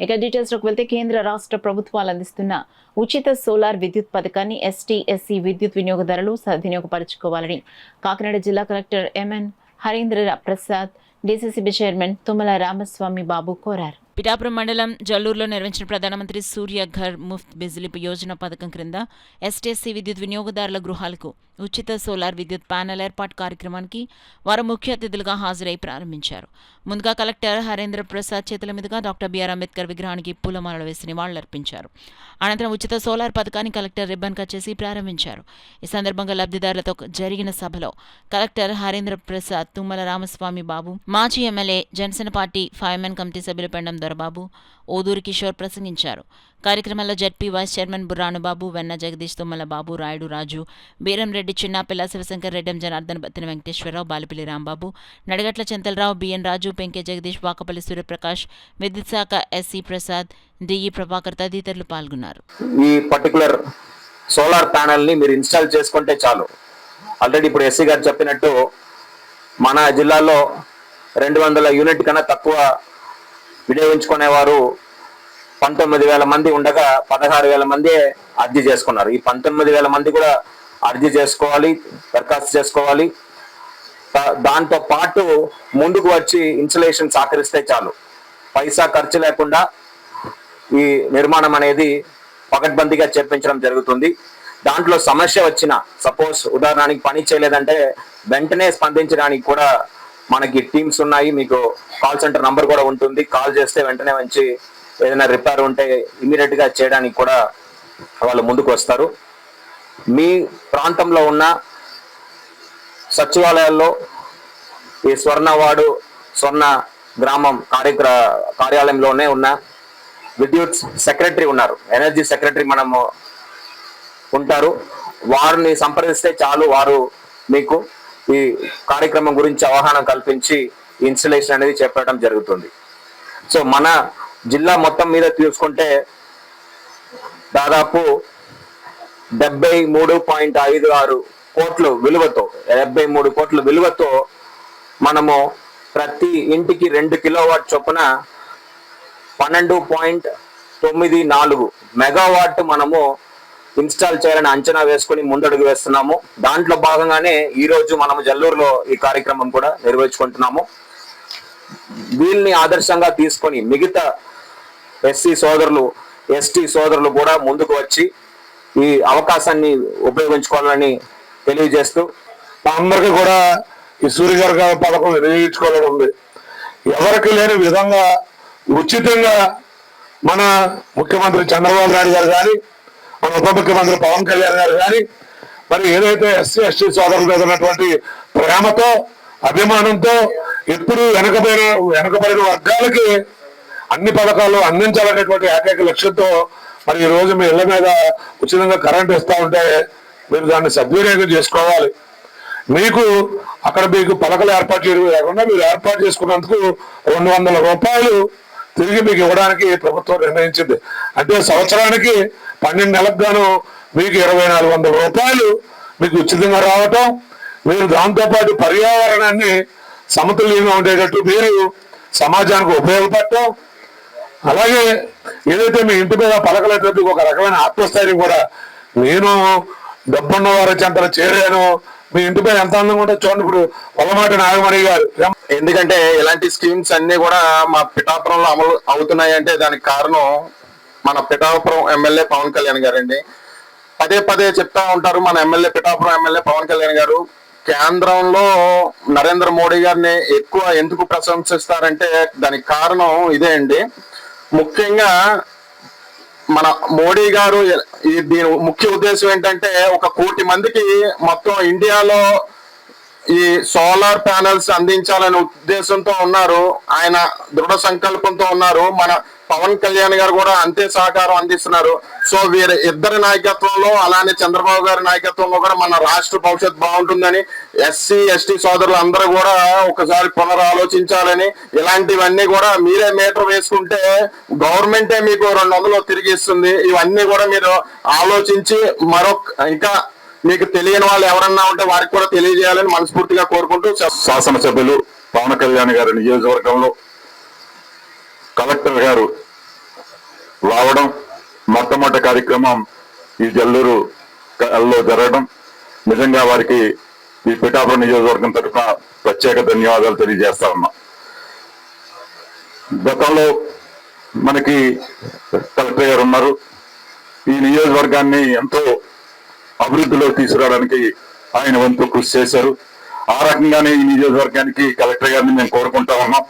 ఇక డీటెయిల్స్ లోకి వెళ్తే కేంద్ర రాష్ట్ర ప్రభుత్వాలు అందిస్తున్న ఉచిత సోలార్ విద్యుత్ పథకాన్ని ఎస్టీ ఎస్సీ విద్యుత్ వినియోగదారులు సద్వినియోగపరచుకోవాలని కాకినాడ జిల్లా collector M N Harindra Prasad DCCB chairman Tummala Ramaswamy Babu కోరారు. పిఠాపురం మండలం జల్లూరులో నిర్వహించిన ప్రధానమంత్రి సూర్య ఘర్ ముఫ్త్ బిజ్లీ యోజన పథకం క్రింద ఎస్టీఎస్సీ విద్యుత్ వినియోగదారుల గృహాలకు ఉచిత సోలార్ విద్యుత్ ప్యానెల్ ఏర్పాటు కార్యక్రమానికి వారు ముఖ్య అతిథులుగా హాజరై ప్రారంభించారు. ముందుగా కలెక్టర్ హరీంద్ర ప్రసాద్ చేతుల మీదుగా డాక్టర్ బిఆర్ అంబేద్కర్ విగ్రహానికి పూలమాలలు వేసి నివాళులర్పించారు. అనంతరం ఉచిత సోలార్ పథకాన్ని కలెక్టర్ రిబ్బన్ కట్ చేసి ప్రారంభించారు. ఈ సందర్భంగా లబ్ధిదారులతో జరిగిన సభలో కలెక్టర్ హరీంద్ర ప్రసాద్, తుమ్మల రామస్వామి బాబు, మాజీ MLA Janasena party firemen committee సభ్యులు పెండం దొరబాబు, ఓదూరి కిషోర్ ప్రసంగించారు. కార్యక్రమంలో జడ్పీ వైస్ చైర్మన్ బుర్రానుబాబు, వెన్న జగదీష్, తుమ్మల బాబు, రాయుడు రాజు, బీరంరెడ్డి, చిన్నాపిల్ల, శివశంకర్, రెడ్డం జనార్దన్, బత్తిన వెంకటేశ్వరరావు, బాలిపల్లి రాంబాబు, నడగట్ల చింతలరావు, బిఎన్ రాజు, పెంకే జగదీష్, వాకపల్లి సూర్యప్రకాష్, విద్యుత్ శాఖ ఎస్సీ ప్రసాద్, డిఈ ప్రభాకర్ తదితరులు పాల్గొన్నారు. ఈ పర్టికులర్ సోలార్ ప్యానెల్ ని మీరు ఇన్స్టాల్ చేసుకుంటే చాలు. ఆల్రెడీ ఇప్పుడు ఎస్సీ గారు చెప్పినట్టు మన జిల్లాలో 200 యూనిట్ కన్నా తక్కువ వినియోగించుకునేవారు 19,000 మంది ఉండగా 16,000 మంది అర్జీ చేసుకున్నారు. ఈ 19,000 మంది కూడా అర్జీ చేసుకోవాలి, దరఖాస్తు చేసుకోవాలి. దాంతో పాటు ముందుకు వచ్చి ఇన్సులేషన్ సహకరిస్తే చాలు. పైసా ఖర్చు లేకుండా ఈ నిర్మాణం అనేది పకడ్బందీగా చేపించడం జరుగుతుంది. దాంట్లో సమస్య వచ్చిన, సపోజ్ ఉదాహరణకి పని చేయలేదంటే వెంటనే స్పందించడానికి కూడా మనకి టీమ్స్ ఉన్నాయి. మీకు కాల్ సెంటర్ నంబర్ కూడా ఉంటుంది. కాల్ చేస్తే వెంటనే వచ్చి ఏదైనా రిపేర్ ఉంటే ఇమీడియట్ గా చేయడానికి కూడా వాళ్ళు ముందుకు వస్తారు. మీ ప్రాంతంలో ఉన్న సచివాలయాల్లో ఈ స్వర్ణవాడు స్వర్ణ గ్రామం కార్యాలయంలోనే ఉన్న విద్యుత్ సెక్రటరీ ఉన్నారు, ఎనర్జీ సెక్రటరీ మనము ఉంటారు. వారిని సంప్రదిస్తే చాలు. వారు మీకు ఈ కార్యక్రమం గురించి అవగాహన కల్పించి ఇన్స్టలేషన్ అనేది చెప్పడం జరుగుతుంది. సో మన జిల్లా మొత్తం మీద చూసుకుంటే దాదాపు 73.56 కోట్ల విలువతో 73 కోట్ల విలువతో మనము ప్రతి ఇంటికి 2 కిలోవాట్ చొప్పున 12.94 మెగావాట్ మనము ఇన్స్టాల్ చేయాలని అంచనా వేసుకుని ముందడుగు వేస్తున్నాము. దాంట్లో భాగంగానే ఈ రోజు మనము జల్లూరులో ఈ కార్యక్రమం కూడా నిర్వహించుకుంటున్నాము. వీళ్ళని ఆదర్శంగా తీసుకొని మిగతా ఎస్సీ సోదరులు, ఎస్టీ సోదరులు కూడా ముందుకు వచ్చి ఈ అవకాశాన్ని ఉపయోగించుకోవాలని తెలియజేస్తూ అందరికీ కూడా ఈ సూర్య గారి పథకం వినియోగించుకోవాలని ఉంది. ఎవరికి లేని విధంగా ఉచితంగా మన ముఖ్యమంత్రి చంద్రబాబు నాయుడు గారు కానీ, మన ఉప ముఖ్యమంత్రి పవన్ కళ్యాణ్ గారు కానీ మరి ఏదైతే ఎస్సీ ఎస్టీ సోదరుల మీద ఉన్నటువంటి ప్రేమతో, అభిమానంతో ఎప్పుడు వెనకబడిన వర్గాలకి అన్ని పథకాలు అందించాలనేటువంటి ఏకైక లక్ష్యంతో మరి ఈ రోజు మీ ఇళ్ల మీద ఉచితంగా కరెంట్ ఇస్తా ఉంటే మీరు దాన్ని సద్వినియోగం చేసుకోవాలి. మీకు అక్కడ మీకు పలకలు ఏర్పాటు చేయడం కాకుండా మీరు ఏర్పాటు చేసుకున్నందుకు 200 రూపాయలు తిరిగి మీకు ఇవ్వడానికి ప్రభుత్వం నిర్ణయించింది. అంటే సంవత్సరానికి 12 నెలలకు గాను మీకు 2,400 రూపాయలు మీకు ఉచితంగా రావటం, మీరు దాంతోపాటు పర్యావరణాన్ని సమతుల్యంగా ఉండేటట్టు మీరు సమాజానికి ఉపయోగపడటం, అలాగే ఏదైతే మీ ఇంటి మీద పలకలేటువంటి ఒక రకమైన ఆత్మస్థైర్యం కూడా. నేను డబ్బున్న వారి చెంతలు చేరాను, మీ ఇంటి మీద ఎంత అందంగా ఉంటుందో చూడండి. ఇప్పుడు పొలమాటి నాగమణి గారు, ఎందుకంటే ఇలాంటి స్కీమ్స్ అన్ని కూడా మా పిఠాపురంలో అమలు అవుతున్నాయి అంటే దానికి కారణం మన పిఠాపురం ఎమ్మెల్యే పవన్ కళ్యాణ్ గారండి. పదే చెప్తా ఉంటారు మన ఎమ్మెల్యే, పిఠాపురం ఎమ్మెల్యే పవన్ కళ్యాణ్ గారు కేంద్రంలో నరేంద్ర మోడీ గారిని ఎక్కువ ఎందుకు ప్రశంసిస్తారంటే దానికి కారణం ఇదే అండి. ముఖ్యంగా మన మోడీ గారు దీని ముఖ్య ఉద్దేశం ఏంటంటే 1 కోటి మందికి మొత్తం ఇండియాలో ఈ సోలార్ ప్యానెల్స్ అందించాలనే ఉద్దేశంతో ఉన్నారు. ఆయన దృఢ సంకల్పంతో ఉన్నారు. మన పవన్ కళ్యాణ్ గారు కూడా అంతే సహకారం అందిస్తున్నారు. సో వీరి ఇద్దరి నాయకత్వంలో, అలానే చంద్రబాబు గారి నాయకత్వంలో కూడా మన రాష్ట్ర భవిష్యత్తు బాగుంటుందని ఎస్సీ ఎస్టీ సోదరులు అందరూ కూడా ఒకసారి పునరాలోచించాలని, ఇలాంటివన్నీ కూడా మీరే మీటర్ వేసుకుంటే గవర్నమెంటే మీకు 200 తిరిగి ఇస్తుంది. ఇవన్నీ కూడా మీరు ఆలోచించి ఇంకా మీకు తెలియని వాళ్ళు ఎవరన్నా ఉంటే వారికి కూడా తెలియజేయాలని మనస్ఫూర్తిగా కోరుకుంటూ, శాసనసభ్యులు పవన్ కళ్యాణ్ గారి నియోజకవర్గంలో కలెక్టర్ గారు రావడం, మొట్టమొదటి కార్యక్రమం ఈ జల్లూరు లో జరగడం నిజంగా వారికి ఈ పిఠాపురం నియోజకవర్గం తరఫున ప్రత్యేక ధన్యవాదాలు తెలియజేస్తా ఉన్నాం. గతంలో మనకి కలెక్టర్ గారు ఉన్నారు. ఈ నియోజకవర్గాన్ని ఎంతో అభివృద్ధిలో తీసుకురావడానికి ఆయన వంతు కృషి చేశారు. ఆ రకంగానే ఈ నియోజకవర్గానికి కలెక్టర్ గారిని మేము కోరుకుంటా ఉన్నాం.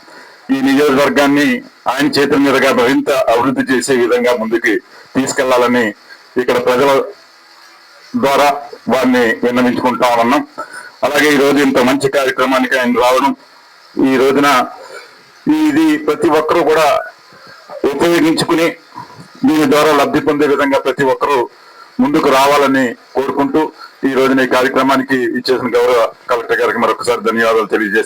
ఈ నియోజకవర్గాన్ని ఆయన చేతుల మీదుగా మరింత అభివృద్ధి చేసే విధంగా ముందుకు తీసుకెళ్లాలని ఇక్కడ ప్రజల ద్వారా వారిని విన్నవించుకుంటా ఉన్నాం. అలాగే ఈ రోజు ఇంత మంచి కార్యక్రమానికి ఆయన రావడం, ఈ రోజున ఇది ప్రతి ఒక్కరూ కూడా ఉపయోగించుకుని దీని ద్వారా లబ్ధి పొందే విధంగా ప్రతి ఒక్కరూ ముందుకు రావాలని కోరుకుంటూ ఈ రోజున ఈ కార్యక్రమానికి ఇచ్చేసిన గౌరవ కలెక్టర్ గారికి మరొకసారి ధన్యవాదాలు తెలియజేస్తాను.